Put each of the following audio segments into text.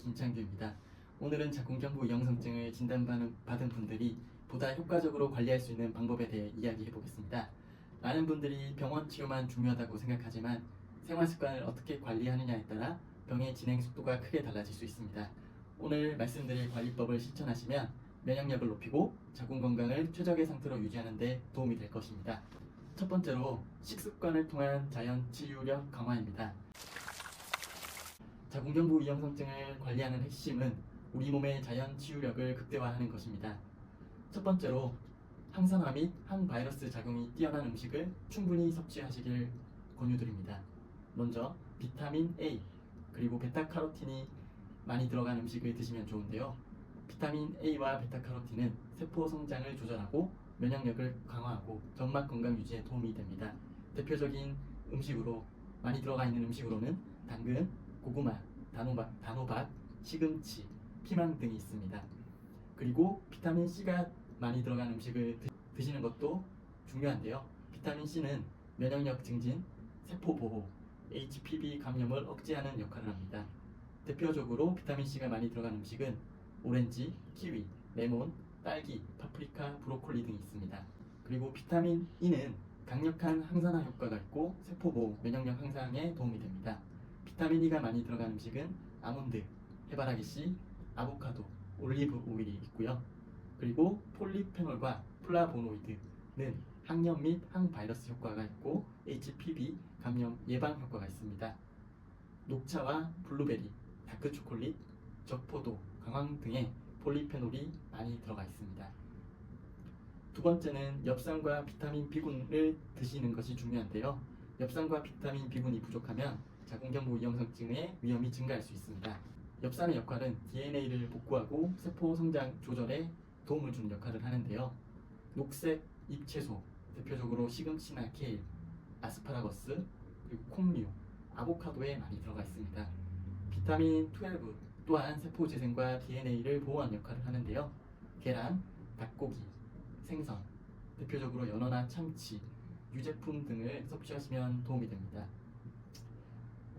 김창규입니다. 오늘은 자궁경부 위험성증을 진단받은 분들이 보다 효과적으로 관리할 수 있는 방법에 대해 이야기해 보겠습니다. 많은 분들이 병원 치료만 중요하다고 생각하지만 생활 습관을 어떻게 관리하느냐에 따라 병의 진행 속도가 크게 달라질 수 있습니다. 오늘 말씀드릴 관리법을 실천하시면 면역력을 높이고 자궁 건강을 최적의 상태로 유지하는 데 도움이 될 것입니다. 첫 번째로 식습관을 통한 자연 치유력 강화입니다. 자궁경부 위험성증을 관리하는 핵심은 우리 몸의 자연 치유력을 극대화하는 것입니다. 첫 번째로 항산화 및 항바이러스 작용이 뛰어난 음식을 충분히 섭취하시길 권유드립니다. 먼저 비타민 A 그리고 베타카로틴이 많이 들어간 음식을 드시면 좋은데요. 비타민 A와 베타카로틴은 세포 성장을 조절하고 면역력을 강화하고 점막 건강 유지에 도움이 됩니다. 대표적인 음식으로 많이 들어가 있는 음식으로는 당근, 고구마, 단호박, 시금치, 피망 등이 있습니다. 그리고 비타민 C가 많이 들어간 음식을 드시는 것도 중요한데요. 비타민 C는 면역력 증진, 세포 보호, HPV 감염을 억제하는 역할을 합니다. 대표적으로 비타민 C가 많이 들어간 음식은 오렌지, 키위, 레몬, 딸기, 파프리카, 브로콜리 등이 있습니다. 그리고 비타민 E는 강력한 항산화 효과가 있고 세포 보호, 면역력 향상에 도움이 됩니다. 비타민 E가 많이 들어간 음식은 아몬드, 해바라기 씨, 아보카도, 올리브 오일이 있고요. 그리고 폴리페놀과 플라보노이드는 항염 및 항바이러스 효과가 있고 HPV 감염 예방 효과가 있습니다. 녹차와 블루베리, 다크초콜릿, 적포도, 강황 등의 폴리페놀이 많이 들어가 있습니다. 두 번째는 엽산과 비타민 B군을 드시는 것이 중요한데요. 엽산과 비타민 B군이 부족하면 자궁경부 위험성증의 위험이 증가할 수 있습니다. 엽산의 역할은 DNA를 복구하고 세포 성장 조절에 도움을 주는 역할을 하는데요. 녹색 잎채소, 대표적으로 시금치나 케일, 아스파라거스, 그리고 콩류, 아보카도에 많이 들어가 있습니다. 비타민 12 또한 세포 재생과 DNA를 보호하는 역할을 하는데요. 계란, 닭고기, 생선, 대표적으로 연어나 참치, 유제품 등을 섭취하시면 도움이 됩니다.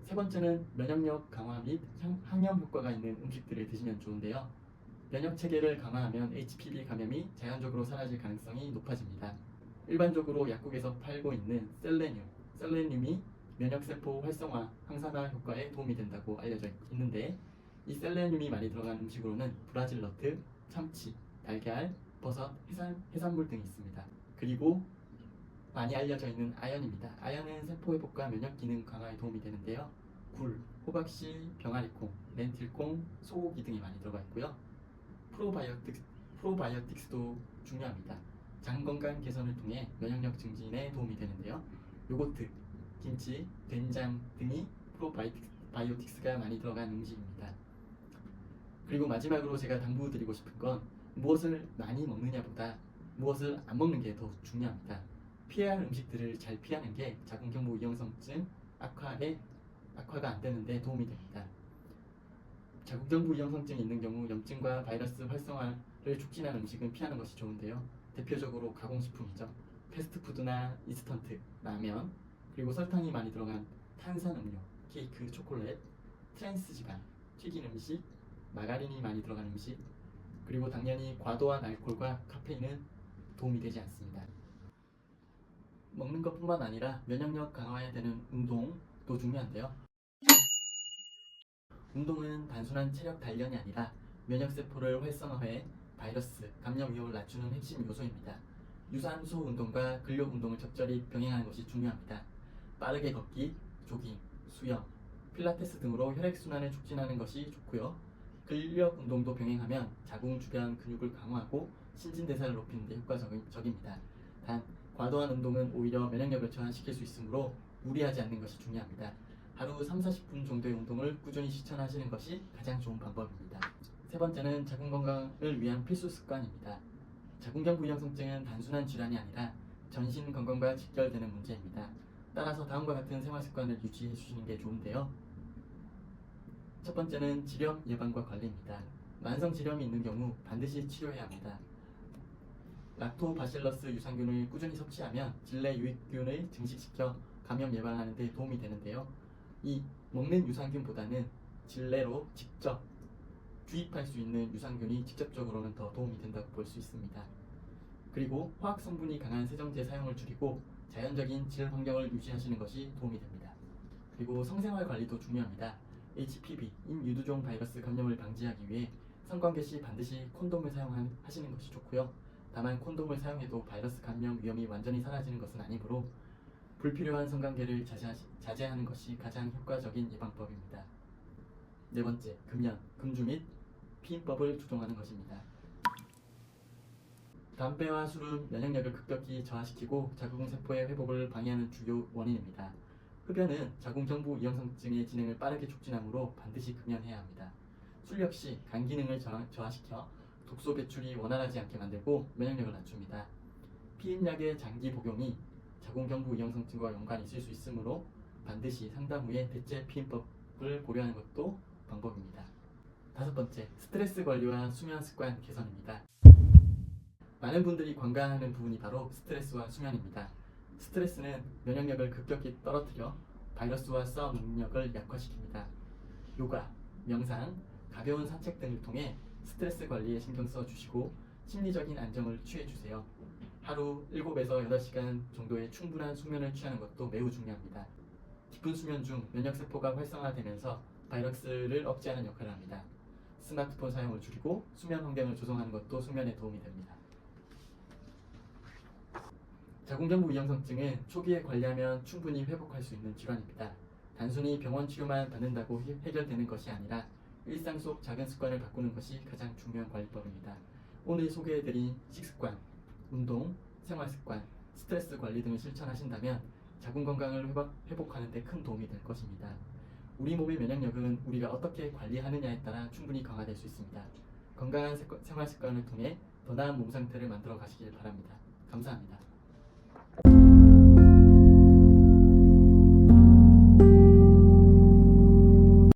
세 번째는 면역력 강화 및 항염 효과가 있는 음식들을 드시면 좋은데요. 면역 체계를 강화하면 HPV 감염이 자연적으로 사라질 가능성이 높아집니다. 일반적으로 약국에서 팔고 있는 셀레늄이 면역세포 활성화, 항산화 효과에 도움이 된다고 알려져 있는데 이 셀레늄이 많이 들어간 음식으로는 브라질 너트, 참치, 달걀, 버섯, 해산물 등이 있습니다. 그리고 많이 알려져 있는 아연입니다. 아연은 세포 회복과 면역 기능 강화에 도움이 되는데요. 굴, 호박씨, 병아리콩, 렌틸콩, 소고기 등이 많이 들어가 있고요. 프로바이오틱스도 중요합니다. 장 건강 개선을 통해 면역력 증진에 도움이 되는데요. 요거트, 김치, 된장 등이 프로바이오틱스가 많이 들어간 음식입니다. 그리고 마지막으로 제가 당부드리고 싶은 건 무엇을 많이 먹느냐보다 무엇을 안 먹는 게 더 중요합니다. 피해야 할 음식들을 잘 피하는 게 자궁경부 위험성증 악화가 안 되는데 도움이 됩니다. 자궁경부 위험성증이 있는 경우 염증과 바이러스 활성화를 촉진하는 음식은 피하는 것이 좋은데요. 대표적으로 가공식품이죠. 패스트푸드나 인스턴트, 라면, 그리고 설탕이 많이 들어간 탄산음료, 케이크, 초콜릿, 트랜스 지방, 튀긴 음식, 마가린이 많이 들어간 음식, 그리고 당연히 과도한 알코올과 카페인은 도움이 되지 않습니다. 먹는 것뿐만 아니라 면역력 강화해야 되는 운동도 중요한데요. 운동은 단순한 체력 단련이 아니라 면역세포를 활성화해 바이러스, 감염 위험을 낮추는 핵심 요소입니다. 유산소 운동과 근력 운동을 적절히 병행하는 것이 중요합니다. 빠르게 걷기, 조깅, 수영, 필라테스 등으로 혈액순환을 촉진하는 것이 좋고요. 근력 운동도 병행하면 자궁 주변 근육을 강화하고 신진대사를 높이는 데 효과적입니다. 단, 과도한 운동은 오히려 면역력을 저하시킬 수 있으므로 무리하지 않는 것이 중요합니다. 하루 3-40분 정도의 운동을 꾸준히 실천하시는 것이 가장 좋은 방법입니다. 세 번째는 자궁 건강을 위한 필수 습관입니다. 자궁경부 위험성증은 단순한 질환이 아니라 전신 건강과 직결되는 문제입니다. 따라서 다음과 같은 생활 습관을 유지해 주시는 게 좋은데요. 첫 번째는 질염 예방과 관리입니다. 만성 질염이 있는 경우 반드시 치료해야 합니다. 락토바실러스 유산균을 꾸준히 섭취하면 질내 유익균을 증식시켜 감염 예방하는 데 도움이 되는데요. 이 먹는 유산균보다는 질내로 직접 주입할 수 있는 유산균이 직접적으로는 더 도움이 된다고 볼 수 있습니다. 그리고 화학 성분이 강한 세정제 사용을 줄이고 자연적인 질 환경을 유지하시는 것이 도움이 됩니다. 그리고 성생활 관리도 중요합니다. HPV, 인유두종 바이러스 감염을 방지하기 위해 성관계 시 반드시 콘돔을 사용하시는 것이 좋고요. 다만 콘돔을 사용해도 바이러스 감염 위험이 완전히 사라지는 것은 아니므로 불필요한 성관계를 자제하는 것이 가장 효과적인 예방법입니다. 네 번째, 금연, 금주 및 피임법을 조정하는 것입니다. 담배와 술은 면역력을 급격히 저하시키고 자궁세포의 회복을 방해하는 주요 원인입니다. 흡연은 자궁경부 이형성증의 진행을 빠르게 촉진하므로 반드시 금연해야 합니다. 술 역시 간 기능을 저하시켜 독소 배출이 원활하지 않게 만들고 면역력을 낮춥니다. 피임약의 장기 복용이 자궁경부 이형성증과 연관이 있을 수 있으므로 반드시 상담 후에 대체 피임법을 고려하는 것도 방법입니다. 다섯 번째, 스트레스 관리와 수면 습관 개선입니다. 많은 분들이 관광하는 부분이 바로 스트레스와 수면입니다. 스트레스는 면역력을 급격히 떨어뜨려 바이러스와 싸움 능력을 약화시킵니다. 요가, 명상, 가벼운 산책 등을 통해 스트레스 관리에 신경 써주시고 심리적인 안정을 취해주세요. 하루 7에서 8시간 정도의 충분한 수면을 취하는 것도 매우 중요합니다. 깊은 수면 중 면역세포가 활성화되면서 바이러스를 억제하는 역할을 합니다. 스마트폰 사용을 줄이고 수면 환경을 조성하는 것도 수면에 도움이 됩니다. 자궁경부 이형성증은 초기에 관리하면 충분히 회복할 수 있는 질환입니다. 단순히 병원 치료만 받는다고 해결되는 것이 아니라 일상 속 작은 습관을 바꾸는 것이 가장 중요한 관리법입니다. 오늘 소개해드린 식습관, 운동, 생활습관, 스트레스 관리 등을 실천하신다면 자궁 건강을 회복하는 데 큰 도움이 될 것입니다. 우리 몸의 면역력은 우리가 어떻게 관리하느냐에 따라 충분히 강화될 수 있습니다. 건강한 생활 습관을 통해 더 나은 몸 상태를 만들어 가시길 바랍니다. 감사합니다.